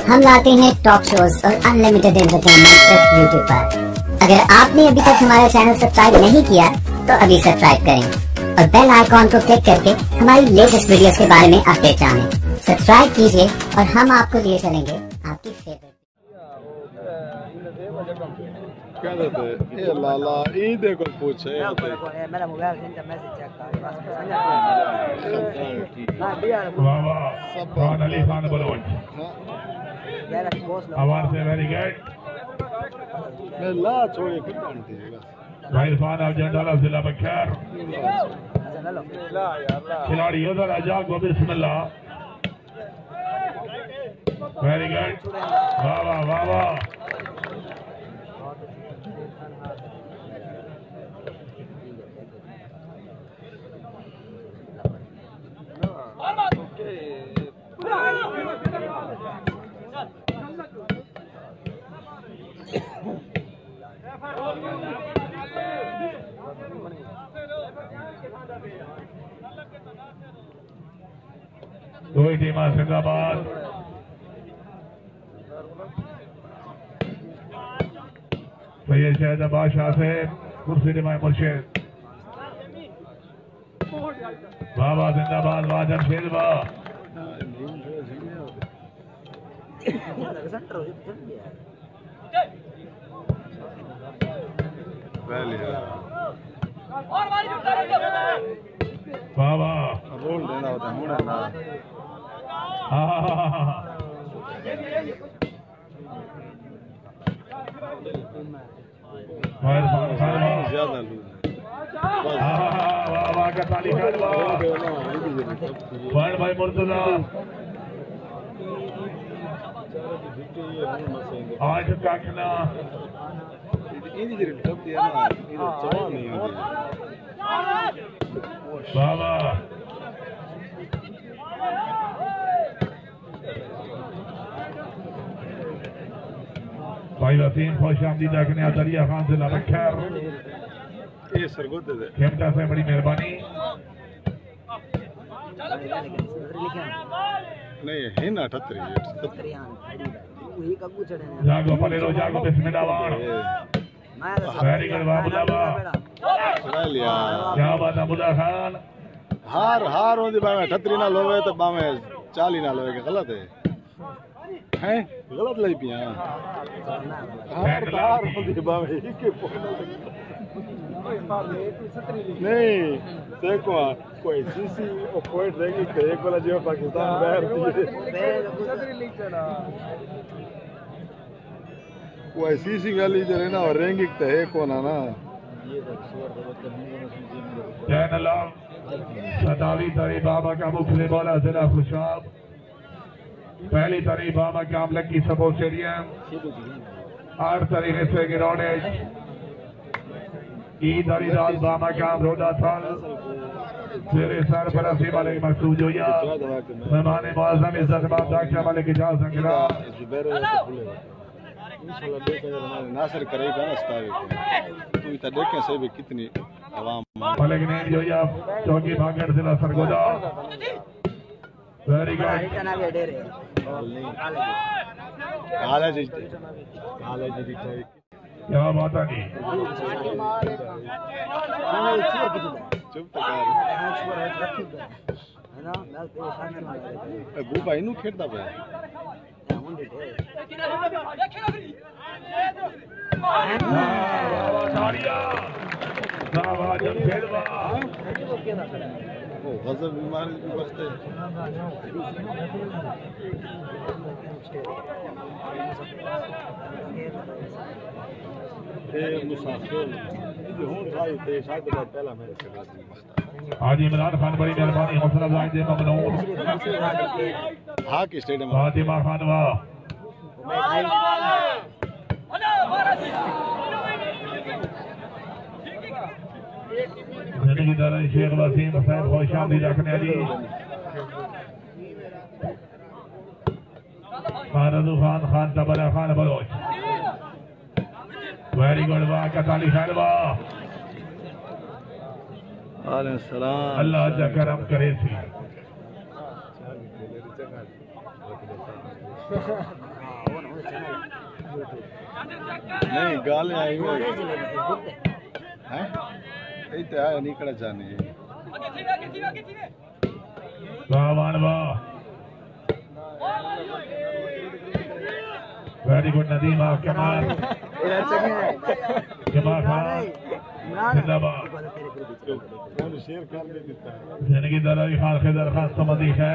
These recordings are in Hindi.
हम लाते हैं टॉप शोज और अनलिमिटेड एंटरटेनमेंट सिर्फ यूट्यूब पर। अगर आपने अभी तक हमारा चैनल सब्सक्राइब नहीं किया तो अभी सब्सक्राइब करें और बेल आइकॉन को क्लिक करके हमारी लेटेस्ट वीडियोस के बारे में अपडेट जानें। सब्सक्राइब कीजिए और हम आपको लिए चलेंगे आपकी फेवरेट। क्या देते हैं ये लाला ई देखो पूछे मेरा मोबाइल से मैसेज चेक कर वाह वाह खान अली खान बलोच आवाज से वेरी गुड मैं ला छोड़े कुछ जानती है भाई इरफान अफजल जिला बखैर खिलाड़ी उधर आजा को बिस्मिल्लाह वेरी गुड वाह वाह वाह वाह दो ही टीम सिंगाबाद सैयद शहद बादशाह से कुर्सी टिमाई मुर्शिद बाबा जिंदाबाद वाह जमशेद वाह बाबा रोल देना होता है मुड़ा ना ज्यादा वाह का ताली भाई मुर्तजा आज काखना बाबा भाई वसीम खुश आमदीद रखने दरिया खान से लखैर ये सरगोद दे खेमटा से बड़ी मेहरबानी नहीं है ना 78 जागो पलेरो जागो बिस्मिल्लाह वाह वेरी गुड वाह बुलावा लिया क्या बात है बुला खान हार होती बामे 38 ना लोवे तो बामे 40 ना लोवे गलत है गलत लई पिया हार होती बामे नहीं देखो कोई सीसी और पॉइंट रहेगी तो एक वाला जो पाकिस्तान बाहर कोई सीसी गली जो है ना और रैंकिंग तो है कौन ना चैनल सतावी तारीख बाबा का मुखले वाला जिला खुशाब पहली तारीख बाबा का लकी सपोर्ट स्टेडियम 8 तारीख से गिरौडेज ईद अली रात बाबा का रोदा था तेरे सर पर असी वाले मकसूद हो या मेहमान मुआज़्ज़म इज्जत बात दाखिला वाले की जा संगरा इंशाल्लाह देखा नासर करेगा ना स्टार तू इतना देखें से भी कितनी आवाम वाले की नहीं जो या चौकी भागड़ जिला सरगोदा वेरी गुड क्या बात है चुप गुबा इनू खेलता पे गजब बीमारी भी बचते आज इमरान खान बड़ी मेहरबानी हौसला अफजाई दे ममनून हाँ की स्टेडियम फातिमा खान वाह जिंदगी दौरान शेख वसीम हुसैन खुश आमदीद रखने वाली खान खान तबरा खान बलोच वेरी गुड वाह का ताली खैर वाह अल्लाह जा करम करे थी नहीं गाल आई हुई हैं इते आया निकल जाने वाह वेरी गुड नदीम कमाल जमा खान जिंदाबाद कौन शेर कर दे देता है जिंदगी दरारी खान खैदर खान समझी है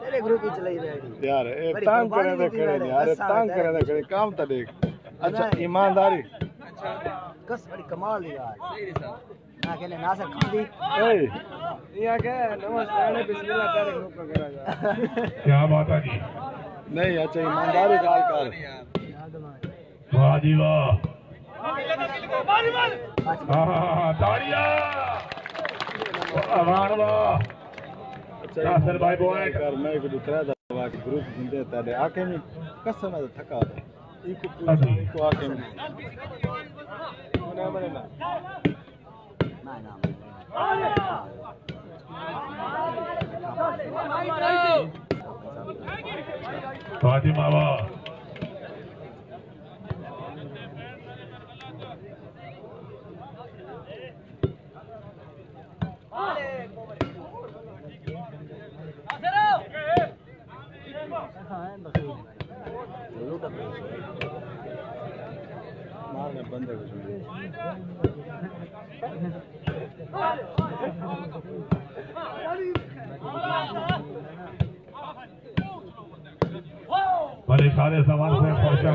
तेरे ग्रुप ही चलाई बैठी यार ए तांग करे दे करे यार तांग करे दे करे काम तो देख अच्छा ईमानदारी कस बड़ी कमाल दी यार ना कहने नासर खादी ए यहाँ के नमस्ते बिस्मिल्लाह तेरे ग्रुप का करा जा क्या बात है जी नहीं अच्छा ईमानदारी गाल कर वाह जी वाह ताड़ियां वाह नासिर भाई पॉइंट कर मैं एक दूसरा दवा के ग्रुप जिंदे तारे आके में कसम है थका एक को आके में ना ना फातिमा वाह मारने बंदे को बड़े सारे सामान से पहुंचा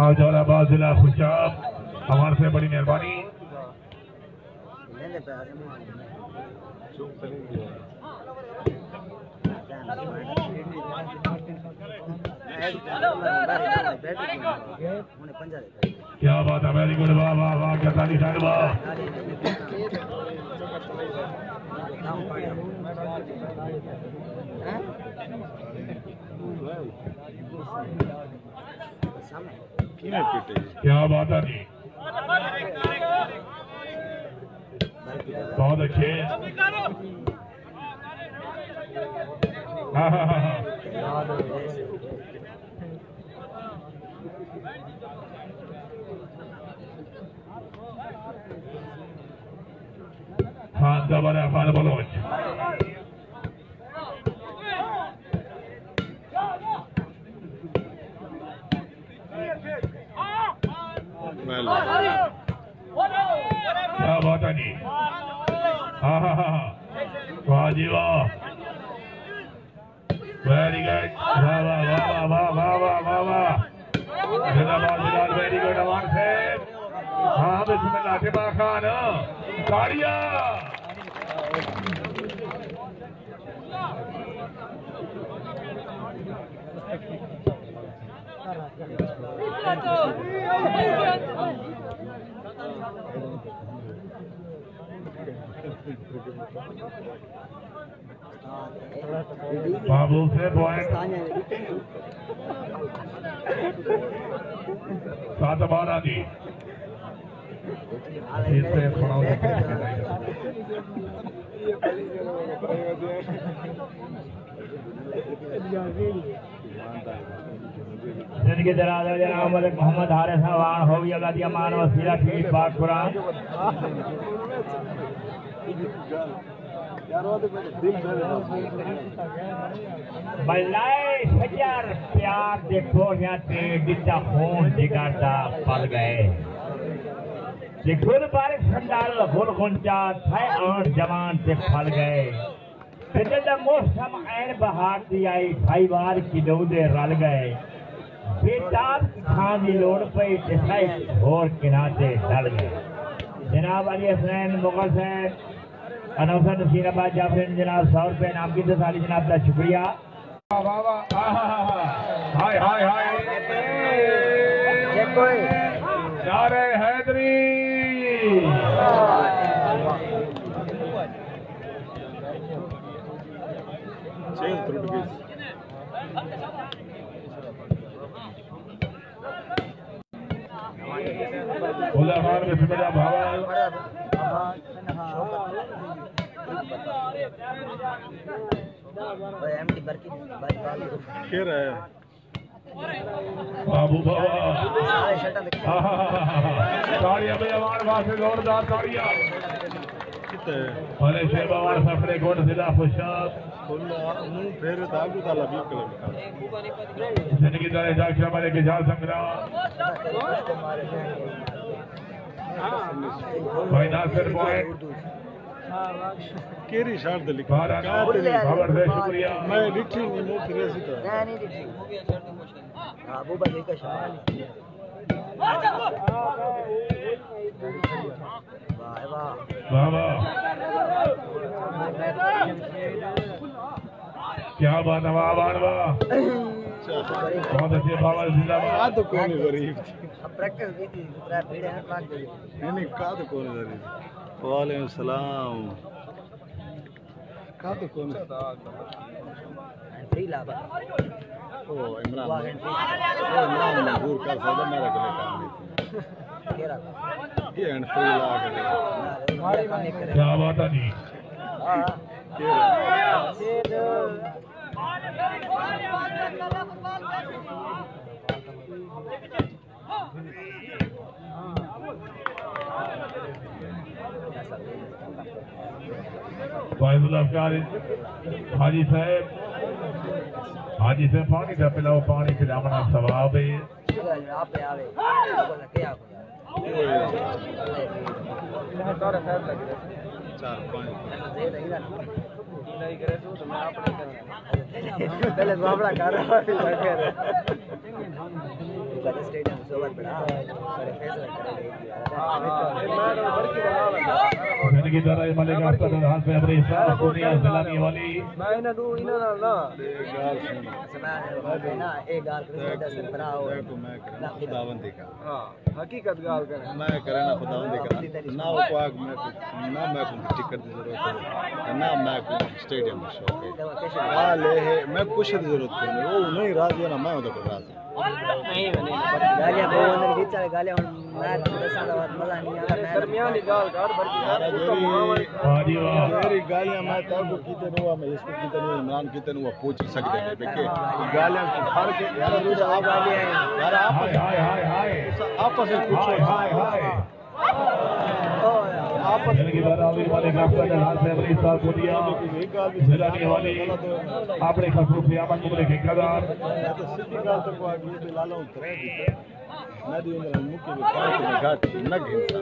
और जौराबाद जिला खुशाब हमारे से बड़ी मेहरबानी क्या बात है वेरी गुड वाह वाह वाह क्या ताली साइड वाह क्या बात है जी बहुत अच्छे हाँ हाँ हाँ खान जबर है खान बलोच क्या बात है जी हाँ हाँ हाँ वाह जी वाह वेरी गुड वाह वाह वाह वाह वाह वाह वाह वाह जिंदाबाद बिलाल वेरी गुड अमान से हाँ बिस्मिल्लाह टिबा खान ताड़ियां बाबू से पॉइंट 7-12 जी इससे थोड़ा जिनके दराज जनाब मोहम्मद हारिस अवान हो गया गदिया मान वसीला ठीक पाक कुरान बल्लाए सजार प्यार देखो यहाँ ते दिता खून जिगाता पल गए गुल बार संडाल गुल गुंजा थे और जवान से फल गए मौसम ऐन बहार दी आई भाई बार की दौदे रल गए बेताब खान की लोड़ पे और किनारे डल गए जनाब अली हसनैन मुगल सैन अनौसर नसीराबाद जाफर जनाब 100 रुपए नाम की साली जनाब का शुक्रिया हाय हाय हाय नारे हैदरी चेन टूट गई उल्लाहार बिस्मिल्लाह भावा ओए एमटी बरकी भाई बाल खेर है बाबू बाबा सारे शटर देख ताड़ियां में हमारे वास्ते जोरदार ताड़ियां किते भले से बाबा सफरे कोट जिला खुशाब मुंह फेरे दागू ताला 20 किलोमीटर जिंदगी दारे जाके हमारे के जाल संग्राम भाई नासिर पॉइंट केरी शर्त लिखा खबर से शुक्रिया मैं लिखी नहीं मुंह फिरे से तो नहीं नहीं हां वो बंदे का शान वाह वाह बाबा क्या बात है वाह वाह वाह बहुत अच्छे बाबा जिंदाबाद तो कौन गरीब अब प्रैक्टिस की थी पूरा भीड़ है ट्रैक पे नहीं का तो कौन गरीब वालेकुम सलाम का तो कौन फ्री लाभ ओ इमरान मजबूर कर सकता मेरा गले काम नहीं केरा ये एंड फ्री ला के क्या बात है जी हां वाहिदुल अफकार हाजी साहब पानी का पिलाओ पानी पिलावना सवाब है आप पे आवे बोला क्या चार पांच पहले बाबड़ा कर रहा है स्टेडियम से ओवर बड़ा बड़े फैसला जिंदगी दारा मलिक आफ्ताब हाथ पे अपनी साथ दुनिया सलामी वाली मैं ना दू इना ना ना एक गाल कर से बनाओ मैं खुदावंदी का हां हकीकत गाल कर मैं करे ना खुदावंदी का ना वो को ना मैं को टिकट की जरूरत है ना मैं को स्टेडियम में शौक है ले है मैं कुछ की जरूरत नहीं वो नहीं राजी है ना मैं उधर राजी नहीं गालियां बहुत अंदर बीच वाले गालियां मैच दसा का मजा नहीं आता दरमियान की गाल कर हाजी वाह मेरी गालियां मैं तब कीते हुआ मैं इसको कीते हुआ इमरान कीते हुआ पूछ सकते हैं देखे गालियां की फर्क है यार रोज आप गालियां हैं यार आप हाय हाय हाय आपस में पूछो हाय हाय आप जिंदगी दारा मलिक आफ्ताब हाथ पे अपनी साथ दुनिया सलामी वाली अपने खसूस यामन मुमले के कदार तो सिटी गाल तो को आगे भी लालो उतरे नदी में मुक्की में काट में घाट न घिंसा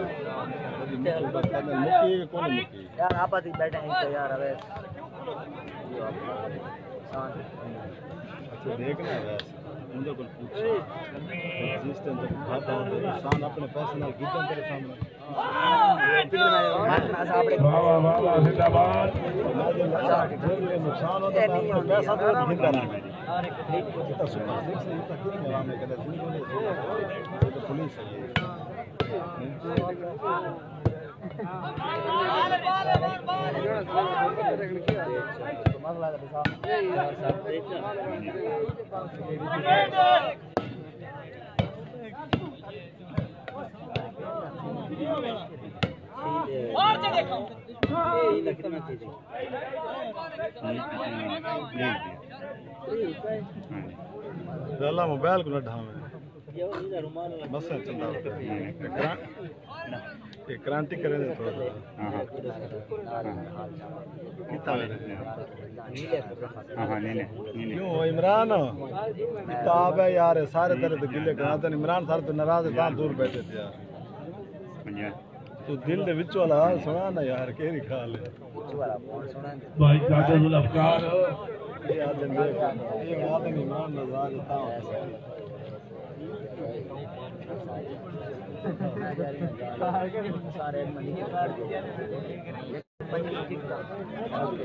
मुक्की कौन मुक्की यार आप ही बैठे हैं तो यार अबे अच्छा देखना है उनके को पूछ एग्जिस्टेंस तक खाता है इंसान अपने पर्सनल गिद्धन तेरे सामने वाह वाह वाह वाह जिंदाबाद नुकसान होता है पैसा तो गिद्धन है तो पुलिस है ये मोबाइल को न ढावे बस चंदा क्रांति करे थोड़ा क्यों इमरान किताब है यार सारे तरह तो गिले कराते इमरान सारे तो नाराज है दूर बैठे थे यार तू दिल दे विच वाला सुना ना यार केरी खाल है भाई कादुल अफकार ये आदमी इमरान नजर आता है सारे मनी के कार्ड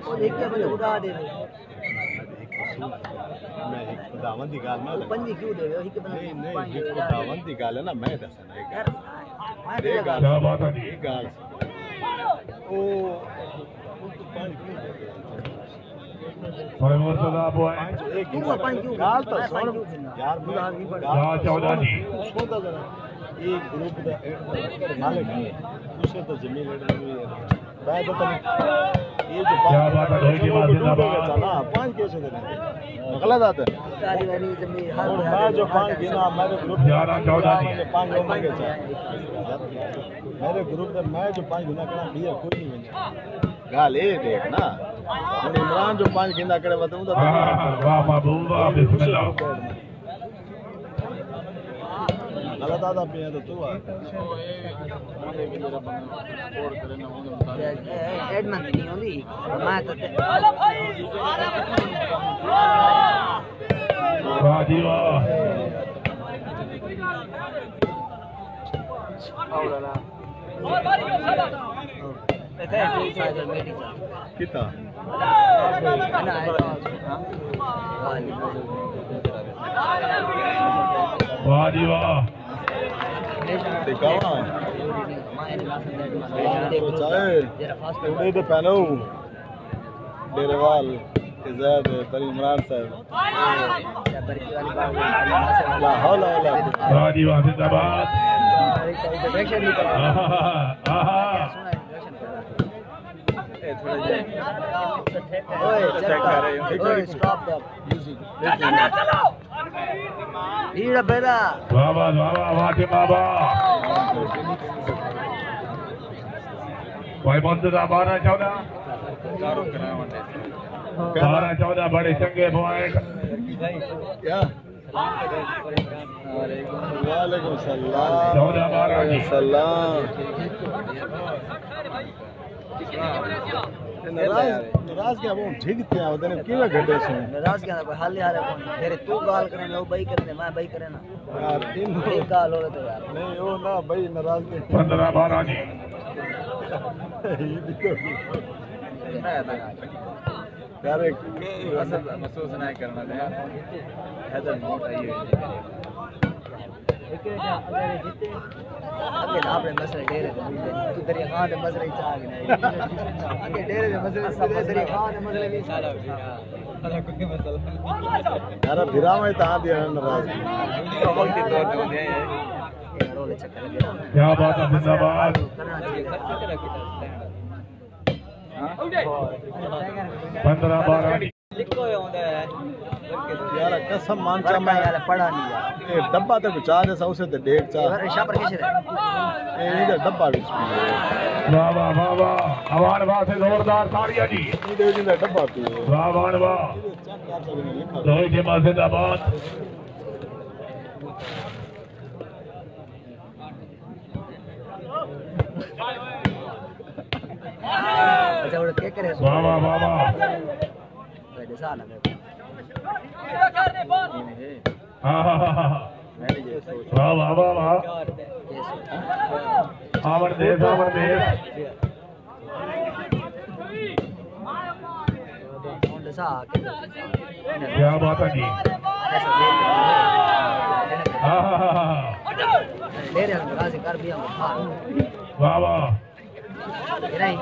और एक के बंदे उड़ा दे मैं एक खुदावन दी गाल में पंजी क्यों दे रहे हो एक बंदे नहीं एक खुदावन दी गाल है ना मैं दसना यार एक गाल क्या बात है एक गाल ओ तो पानी क्यों और मुर्तजा बॉय एक गाल तो सुन यार या चौधरी जी सुन तो जरा एक ग्रुप दा मालिक है दूसरे तो जमीन एड में है मैं तो ये जो क्या बात है, धोई की बात जिंदाबाद। ना 5 कैसे देने गलत आता है। गाली वाली जमीन हर और मैं जो 5 गिना मेरे ग्रुप 11-14 नहीं 5 लोग मांगे मेरे ग्रुप में मैं जो 5 गिना करा भैया कोई नहीं बने गाल ए देख ना और इमरान जो 5 गिना करे बताऊं तो वाह महबूबा बिस्मिल्लाह। गलत आता पिया तो तू आ एडमन नहीं होगी मैं तो वाह जी वाह। कितना वाह जी वाह। दिखावा तो चाहे उड़े तो पहनो डेरेवाल इज़ाद तरी इमरान साहब ला हौला हौला वाह जी वाह जिंदाबाद। वाह वाह वाह वाह के बाबा भाई मंदिर 12-14 बड़े चंगे पॉइंट। क्या वालेकुम सलाम 14-12 जी। सलाम नाराज क्या वो झिकते हैं उधर क्यों घटे से नाराज क्या कोई हाल यार तेरे तू गाल करे ना वो भाई करे मैं भाई करे ना यार इन एक गाल हो तो यार नहीं वो ना भाई नाराज के 15-12 जी। यार असल महसूस नहीं करना यार हैदर मोट आई है अगे आपने मसले डेरे तू दरिया खान दे मसले चाह गए अगे डेरे दे मसले सब दरिया खान दे मसले भी साला कोई मसला यार फिरा में ता दिया नाराज वक्त तौर पे होते हैं रोले चक्कर क्या बात है जिंदाबाद। करना चाहिए 15-12 जी। लिखो होता है यार कसम मान चा मैं यार पढ़ा नहीं यार ये डब्बा तक चार है सौसे ते डेढ़ चार अरे शापर कैसे है ये इधर डब्बा भी वाह वाह वाह वाह। अवान वाह से जोरदार तालियां जी। इधर इधर डब्बा भी वाह वाह वाह। धोई के बाद जिंदाबाद। अच्छा वो क्या करे वाह वाह वाह वाह। वैसे साला हाँ हाँ हाँ हाँ। वाह वाह वाह वाह। आवन देश आवन देश। क्या बात है जी। हाँ हाँ हाँ हाँ। वाह वाह। नहीं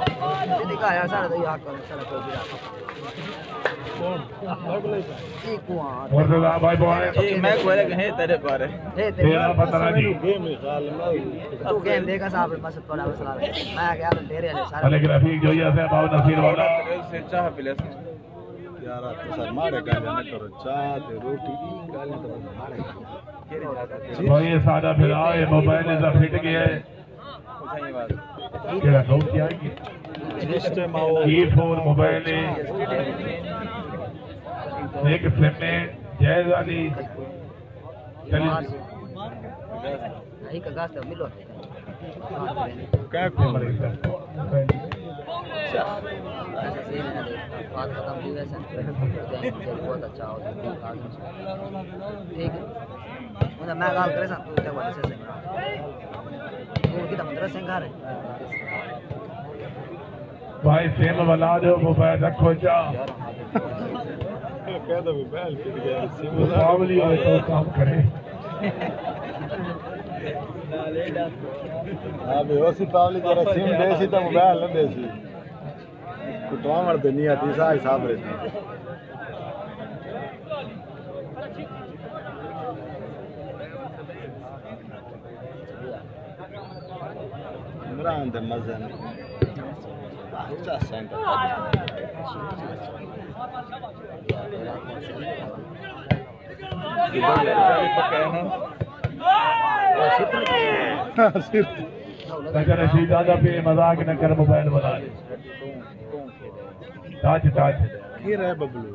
देखा यार सारा तो याद करो सारा कोई मुर्तजा भाई बॉय। मैं बोले कहे तेरे पर है 13-15 जी। गेम निकाल तू गेम देखा साहब बस थोड़ा मसला है मैं क्या डेरे वाले सारे लेकिन रफीक जो ये से बाबू नसीर वाला से चाह पिले यार तो सर मारे गाने न करो चाय ते रोटी गाने तो मारे भाई ये सादा फिर आए मोबाइल से फिट गया है। क्या नोट क्या है सिस्टम आओ ये फोन मोबाइल है एक सिम में जैज वाली चलिए नहीं का गास तो मिलो क्या को बात खत्म हुई वैसे बहुत अच्छा हो ठीक है मुझे मैं गाल करे तू क्या बोले से तू कितना मंत्र सिंगार है भाई सिम वाला दो मोबाइल रखो जा कह दो मोबाइल फिट गया सिम मामूली हो तो काम करे। हां बेहोसी पावली जरा सिम देसी तो मोबाइल न देसी कुटवा मर दुनिया तीसरा हिसाब रहती इमरान दे मजे अच्छा सेंटर रशीद आदा पे मजाक न कर मोबाइल वाला टाच टाच की रहे बबलू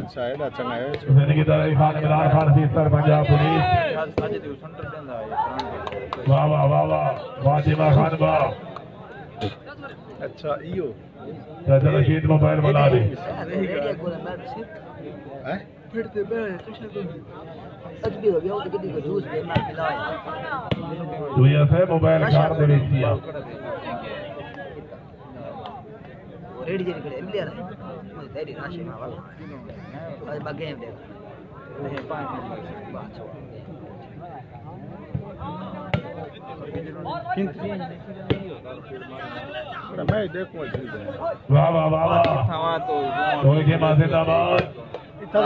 अच्छा एडा चंगा है जिंदगी दा खान इमरान खान सी सर पंजाब पुलिस वाह वाह वाह वाह फातिमा खान वाह अच्छा इयो चाचा रशीद मोबाइल वाला दे हैं फिरते बैठ आज भी हो गया वो कितनी को जूस पे मार पिलाया तू ये से मोबाइल कार दे दिया रेडी जे करे मिलिया ना मैं तेरी राशि में वाला आज बागे हम देख नहीं 5 मिनट बात मैं देखूंगा चीज वाह वाह वाह वाह तो के माजिदाबाद इतना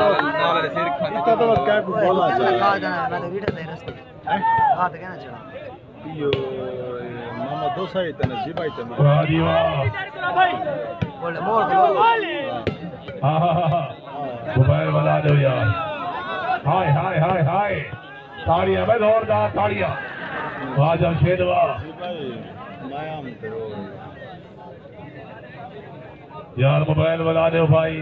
तो क्या बोलना चाहिए कहा जाना मैं तो वीडियो दे रस्ते हां तो कहना चला इयो मामा दोसा ही तने जी भाई तने वाह जी वाह बोले मोड़ के हां मोबाइल वाला दो यार हाय हाय हाय हाय ताड़ियां भाई जोरदार ताड़ियां वाह जमशेद वाह जी भाई मायाम तो यार मोबाइल वाला दो भाई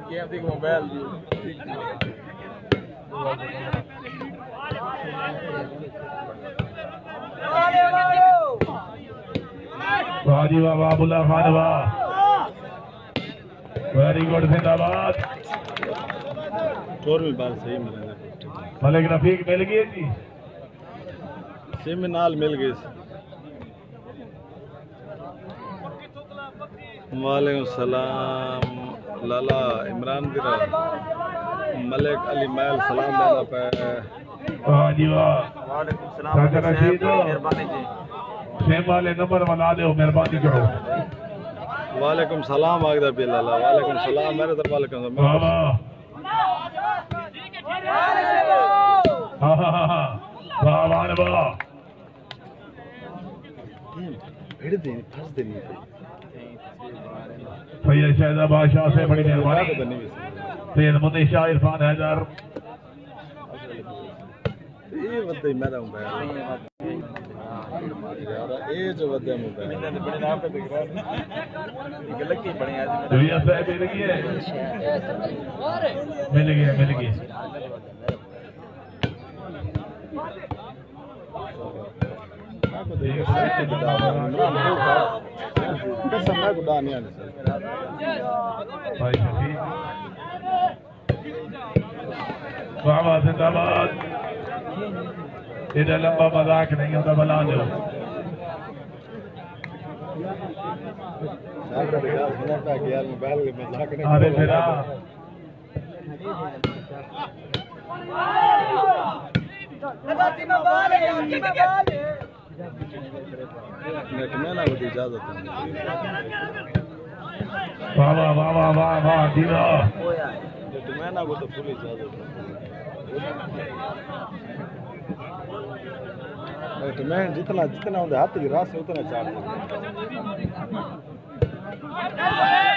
गेम देख मोबाइल दी वाह जी वाह बाबुल्ला खान वाह वेरी गुड जिंदाबाद और भी बाल सही मिलेगा मलिक रफीक मिल गई जी सेमिनाल मिल गए वालेकुम सलाम लाला इमरान गिरा मलिक अली महल सलाम देना पे वाह जी वाह वालेकुम सलाम चाचा रशीद मेहरबानी जी सेम वाले नंबर वाला दो मेहरबानी करो वालेकुम सलाम आगदा पे लाला वालेकुम सलाम मेरे तरफ वालेकुम वाह सलाम वाह वाह वाह वाह वाह भिड़ दे फंस दे नहीं सैयद शहजा बादशाह से बड़ी मेहरबानी तो नहीं सैयद मुन्नी शाह इरफान हैदर ये वद्दे मेरा मोबाइल ये जो वद्दे मोबाइल बड़े नाम पे दिख रहा है गलत की बड़ी आज दुनिया से मिल गया मिल गया कसम मैं गुदा नहीं आने भाई शफीक वाह वाह जिंदाबाद इधर लंबा मजाक नहीं होता बना दो मोबाइल मजाक नहीं अरे मेरा मैं ना मुझे इजाजत वाह वाह वाह वाह वाह वाह दीना मैं ना वो तो फुल इजाजत मैं जितना जितना उनके हाथ की रास है उतना चार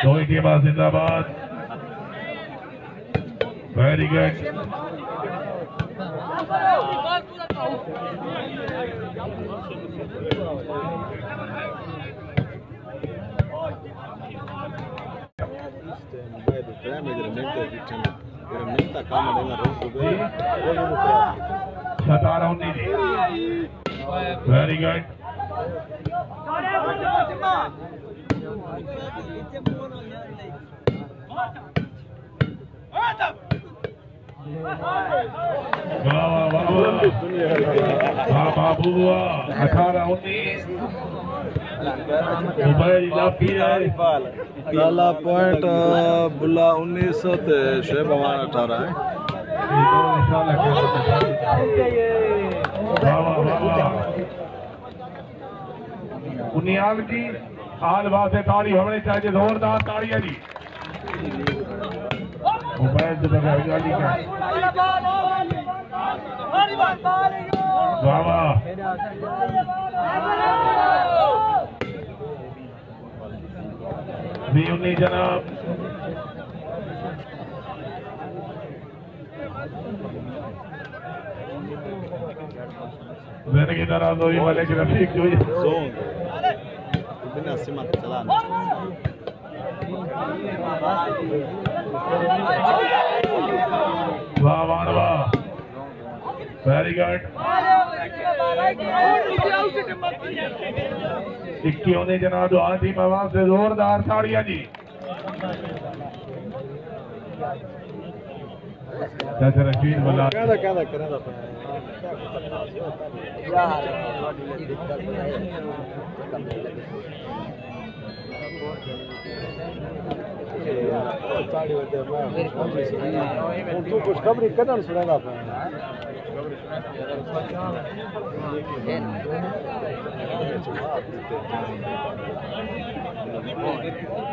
दो के बाद जिंदाबाद वेरी गुड सतारा 19 वेरी गुड वाह वाह वाह वाह बाबू 18-19 मोबाइल लापी है लाला पॉइंट बुला 1900 ते शेब अमान 18 है वाह वाह वाह उन्नीस की आल वास्ते ताड़ी होनी चाहिए जोरदार ताड़ियां जी मोबाइल से बगैर गाली का वाह वाह भी 19 जनाब जिंदगी दराज हुई मलिक रफीक हुई बिना सीमा के चलाना वाह वाह वाह वेरी गुड 21 जनाब आधी आवाज से जोरदार ताड़ियां जी चाचा रशीद बोला कहना तू कुछ खबरी कदम सुना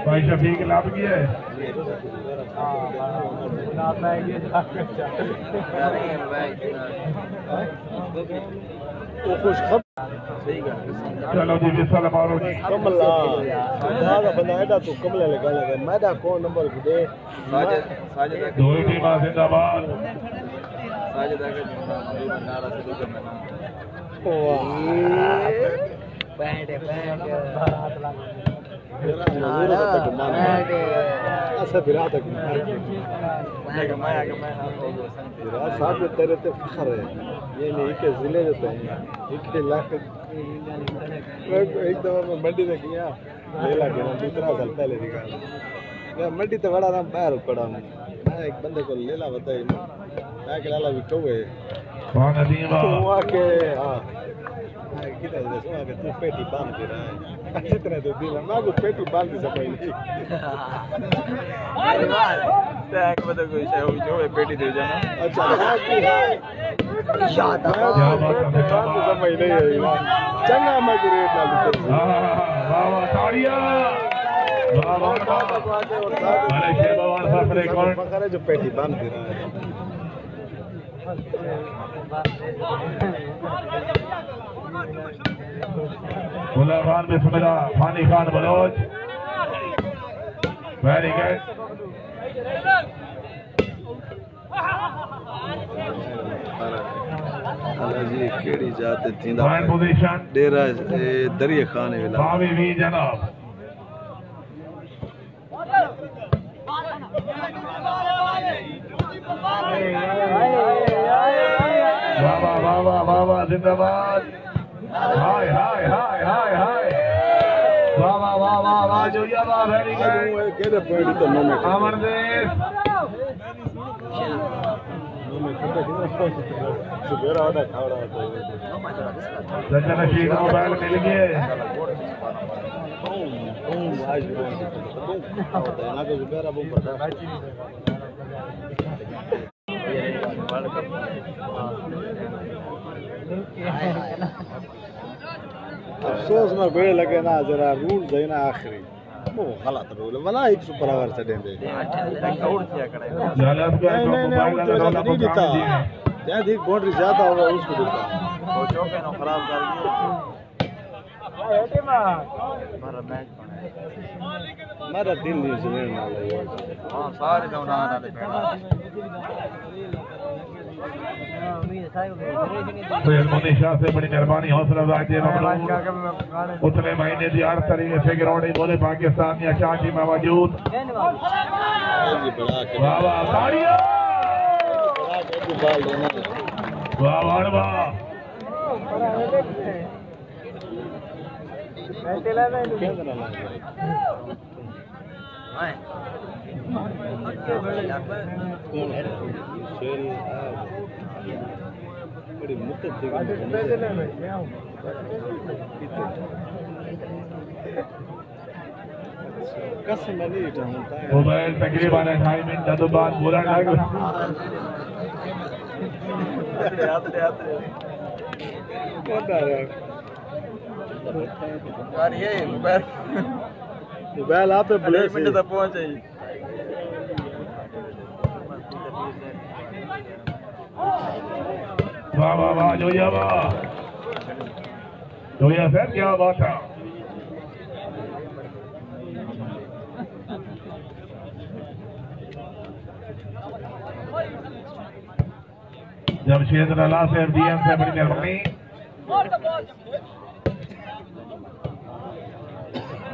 भाई शफीक लाभ की है कुछ खबर चलो जी विसल मारो जी कमला बंदा एडा तू कमले लगा लगा मैदा कौन नंबर दे दो टीम जिंदाबाद साहब तेरे ते फखर है ये नहीं के जिले देते हैं एक लाख एक दफा मैं मंडी में गया ले लगे ना 2 साल पहले की गल मैं मंडी ते बड़ा नाम बाहर पड़ा मैं एक बंदे को लेला बताई मैं के लाला भी कौवे कौन अदीम वो आके हां किधर से सुना के तू पेटी बांध के रहा है कितने तो दिन मैं को पेटी बांध के समय नहीं अरे वाह टैग बता कोई से हो जो पेटी दे जाना अच्छा याद आ समय नहीं है चंगा मैं ग्रेड ना वाह वाह ताड़ियां वाह वाह अरे शेरवान साहब रिकॉर्ड फखर है जो पेटी बांध के रहा है मुल्ला खान बिस्मिल्लाह फानी खान बलोच वेरी गुड जी केड़ी जात थींदा पॉइंट पोजीशन डेरा दरिया खाने वेला बावी भी जनाब वाह वाह वाह वाह वाह वाह जिंदाबाद हाय हाय हाय हाय हाय वाह वाह वाह वाह वाह जोया वाह वेरी गुड केड़े पॉइंट तो नो में अमरदेव सुबेरा वाला खावड़ा सज्जन रशीद मोबाइल मिल गए आज ना के सुबेरा बम पड़ता अफसोस में बेड़ लगे ना जरा रूल देना आखिरी वो गलत रूल वना 100 पर आवर चढ़े दे नहीं देता या दी बाउंड्री ज्यादा होगा उसको देता वो चौके नो खराब कर दिया हमारा मैच मेरा दिल नहीं सुने ना हां सारे तो ना ना तो शाह से बड़ी मेहरबानी हौसला अफजाई उतने महीने की 8 तारीख से ग्राउंड बोले पाकिस्तान या क्या टीम मौजूद वाह वाह ताड़ियां वाह वाह वाह बड़ी मुद्दत कसम नहीं उठाता मोबाइल तकरीबन 2.5 मिनट तो बाद बोला ना यार ये मोबाइल आप पे ब्लेस मिनट तक पहुंचे वाह वाह वाह जोया वाह जोया सर क्या बात है। जमशेद लाला से FDM से बड़ी मेहरबानी।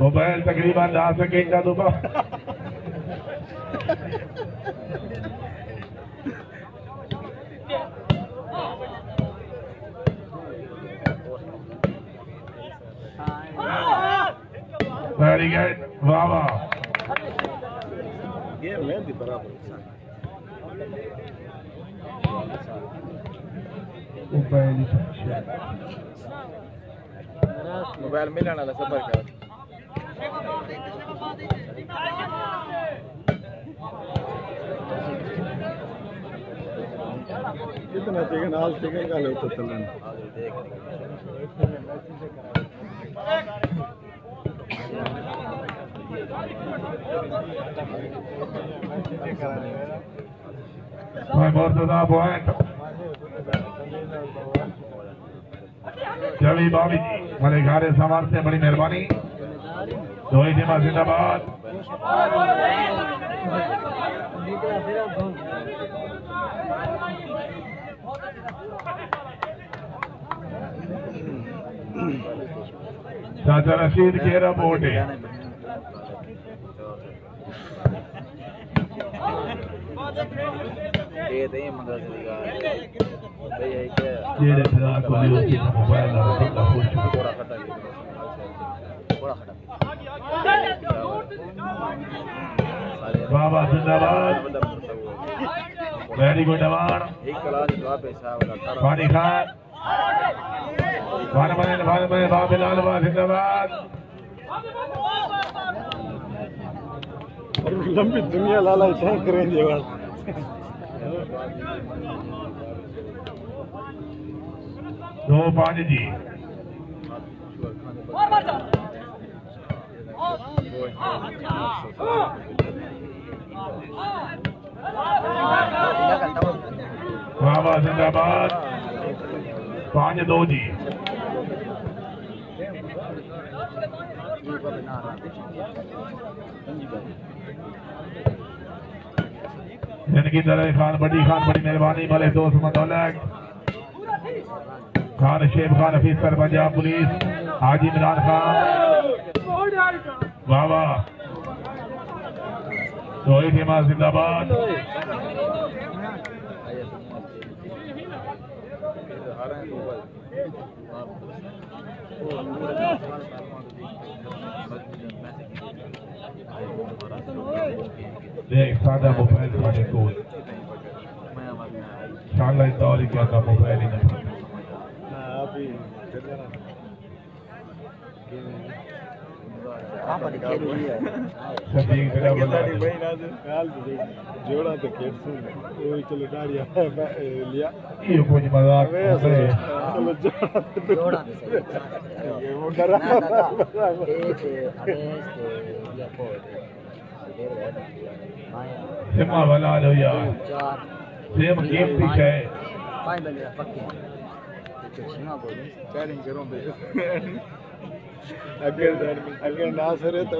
मोबाइल तकरीबन 10 सेकंड का दूंगा। वेरी गुड वाह वाह ये मेहंदी बराबर मोबाइल मिलने वाला सफर का कितना चिकन आज चिकन का ले तो चलन मुर्तजा पॉइंट चली बाबी जी हमारे घारे सामान से बड़ी मेहरबानी। दोई जिमा जिंदाबाद। चाचा रशीद केरा बोटे जेड़े फिलहाल को भी उसकी मोबाइल और बंदा खुश बाबा जिंदाबाद। वेरी गुड अवार्ड पानी खान भान बाबिलाल जिंदाबाद। लंबी दुनिया लाला इतना करेंगे बात 2-5 जी बाबा जिंदाबाद। 5-2 जी इनकी तरह खान बड़ी मेहरबानी वाले दोस्त मदौलत खान शेब खान अफीसर पंजाब पुलिस हाजी इमरान खान वाह वाह। रोहित हिमा जिंदाबाद। देख सादा मोबाइल साढ़े को शाला दौर क्या था मोबाइल ही नहीं जोड़ा तो चलो डारिया लिया ये कुछ मजाक सिमा वाला लो यार सेम कीमती है अगर ना सरे तो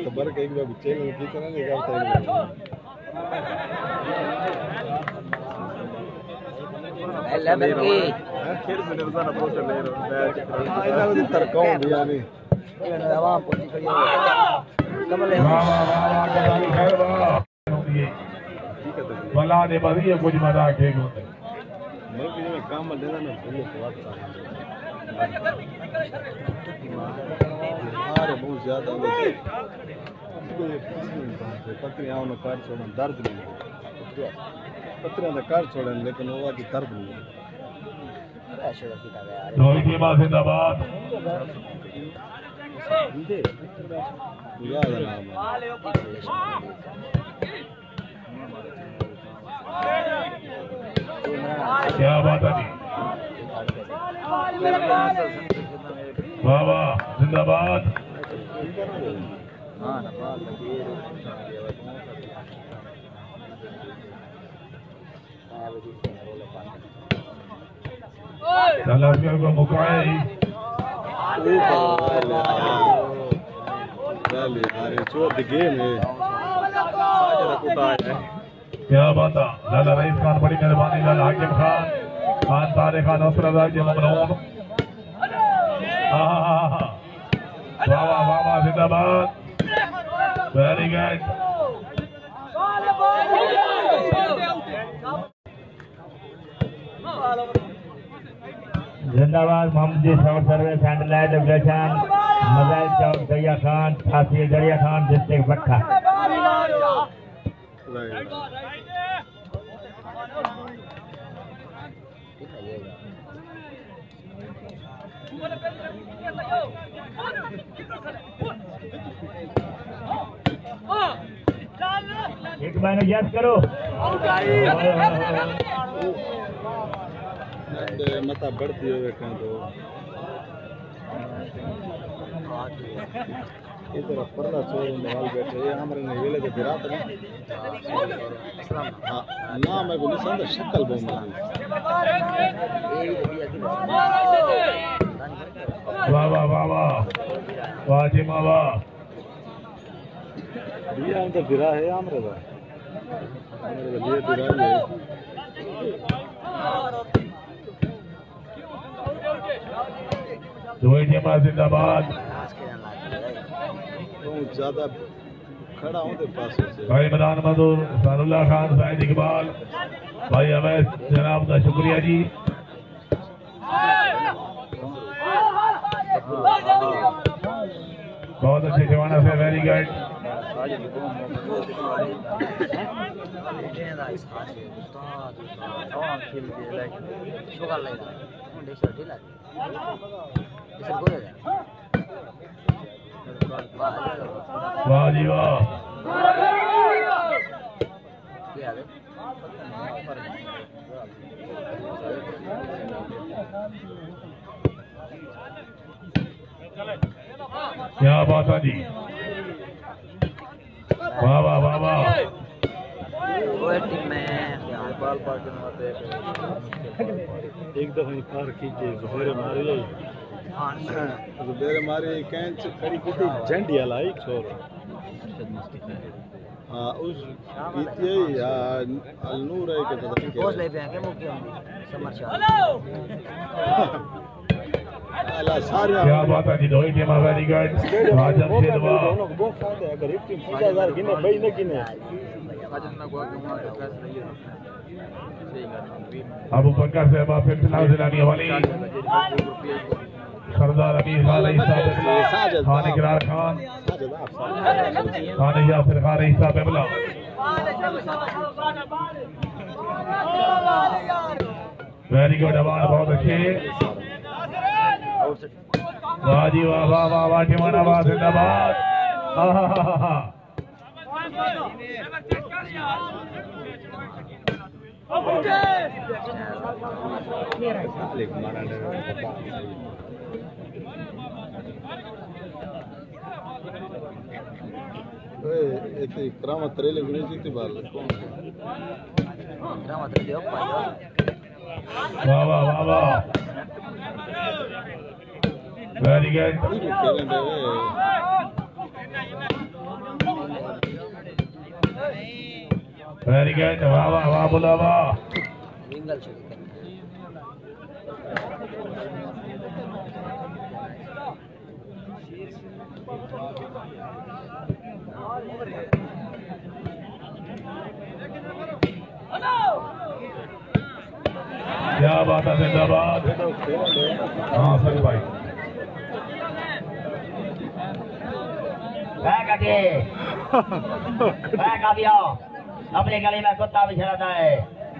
खबर कहीं बार बच्चे लोग की तरह नहीं करते फिर से रोजाना पोस्टर ले रहा हूं इतना भी तरकाऊं भी यानी आवाम को खड़ी है वाह ने बड़ी कुछ मजाक है मैं भी में काम देना ना बोलो बात अरे बहुत ज्यादा पत्रियां उन्होंने कार छोड़न दर्द नहीं पत्रियां का कार छोड़न लेकिन वो की दर्द नहीं रोहित जिंदाबाद। याद नाम क्या बात है वाह वाह जिंदाबाद। लश्कर को मुकाई क्या बात है। लाला रईस खान बड़ी मेहरबानी, लाला हाकिम खान, खान तारे खान, नसरत ममनून, वाह वाह वाह वाह, जिंदाबाद, वेरी गुड। जिंदाबाद Mohammad ji, short service and light operation, मजाइल चौक, दरिया खान, तहसील दरिया खान, डिस्ट्रिक्ट पक्का। एक महीने याद करो मता बढ़ती हो तो इधर परला चोर माल बैठे ये हमारे ने वेले के बिरात में हां ना मैं को निशान शक्ल बम वाह वाह वाह वाह फातिमा वाह ये हम तो बिरा है हमरे का हमारे लिए बिरा है दुबई टीम जिंदाबाद। ज्यादा खड़ा हूँ तेरे पास भाई मदान मधुर, सानुल्लाह खान, साइद इकबाल, भाई अवैस जनाब का शुक्रिया जी। बहुत अच्छे जवाना से, वेरी गुड। वाह जी वाह, क्या बात है जी, वाह वाह वाह वाह। एक दफा पार कीजिए जुबेरे मारे जुबेरे मारे कैंच खड़ी की थी झंडी वाला एक छोर हाँ उस बीती या अलनूर है के पता पोस्ट ले पे हैं के मुख्य समर्शाल अल्लाह सारे क्या बात है जी, दो ही टीम वेरी गुड। आजम शेरवा दोनों को बहुत फायदा है, अगर एक टीम 50,000 गिने भाई न गिने अबू बकर से फिर फिलहाल जिलानी वाली सरदार अमीर खान ईसा, खान इकरार खान, खान यासिर खान ईसा बेबला। वेरी गुड अवार्ड, बहुत अच्छे, वाह जी वाह वाह वाह वाह, टीमाना वाह, जिंदाबाद। इतनी करामत रेले गुनी थी बाल कौन करामत रेले वाह वाह वाह वाह, वेरी गुड, वेरी गुड, वाह वाह वाह, बोला वाह। क्या बात है, जिंदाबाद। हाँ सच भाई, अपनी गली में कुत्ता भी चलाता है,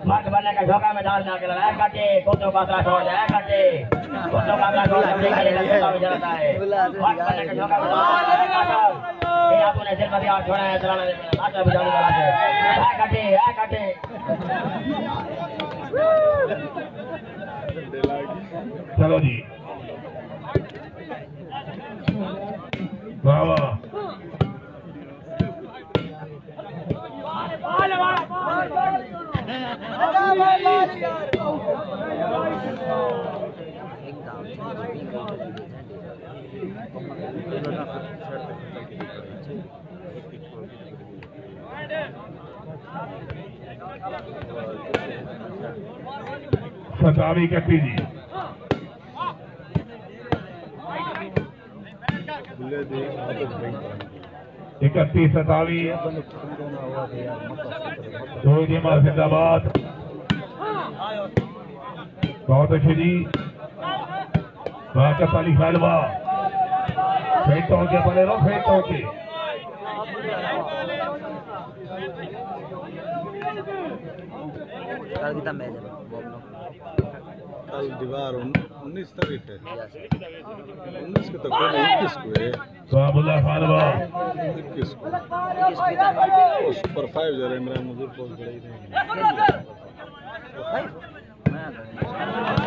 मर्द बनने का झोंका में डाल के लगा काटे, कुत्तों का आंकड़ा छोड़ जाए काटे, कुत्तों का आंकड़ा छोड़ अपनी गली में कुत्ता भी चलाता है, मर्द बनने का झोंका में आपने सिर पर यार छोड़ा है चलाना आटा बुझाने वाला है काटे चलो जी, वाह वाह, सतावी कट्टी जी 31-27 जिंदाबाद। बहुत अच्छे जी वाकफ अली खालवा फेंट होके बने रहो फेंट होके कल दीवार 19 तारीख है 19 को तो कोई 21 को है स्वाबुल्ला खालवा 21 को सुपर 5 जरा इमरान मजदूर पोस्ट बढ़ाई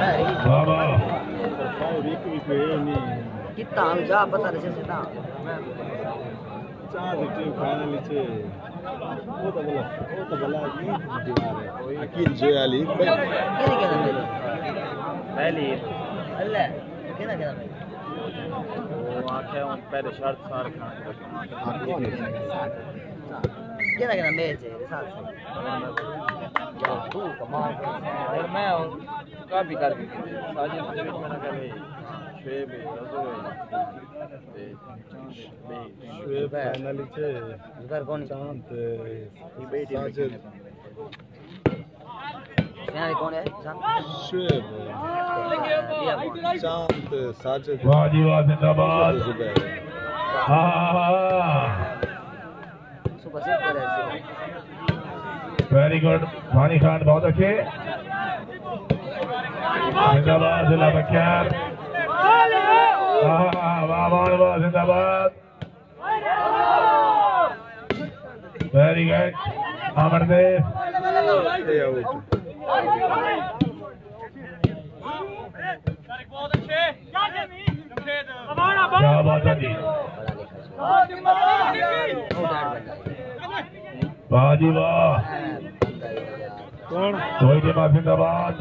नहीं बाबा सुपर 5 एक भी कोई नहीं कितना हम जा पता नहीं चलता चार टीम फाइनल नीचे वो तो भला नहीं दीवार है अकील जोयाली पहली अल्लाह कितना वो आंखें उन पहले शर्ट सार खान कितना मैच है साथ से तू कमाल यार मैं काफी कर साजिद के बीच में ना करे शुएब शुएब फाइनल नीचे इधर कौन शांत साजिद यहाँ कौन है शुएब शांत साजिद वाह जी वाह जिंदाबाद। सुपर सुपर है वेरी गुड भानी खान बहुत अच्छे जिंदाबाद जिला बख्तियार वाह जिंदाबाद वेरी गुड अमरदेव क्या बात है जी वाह जी वाह कौन रोहित जिंदाबाद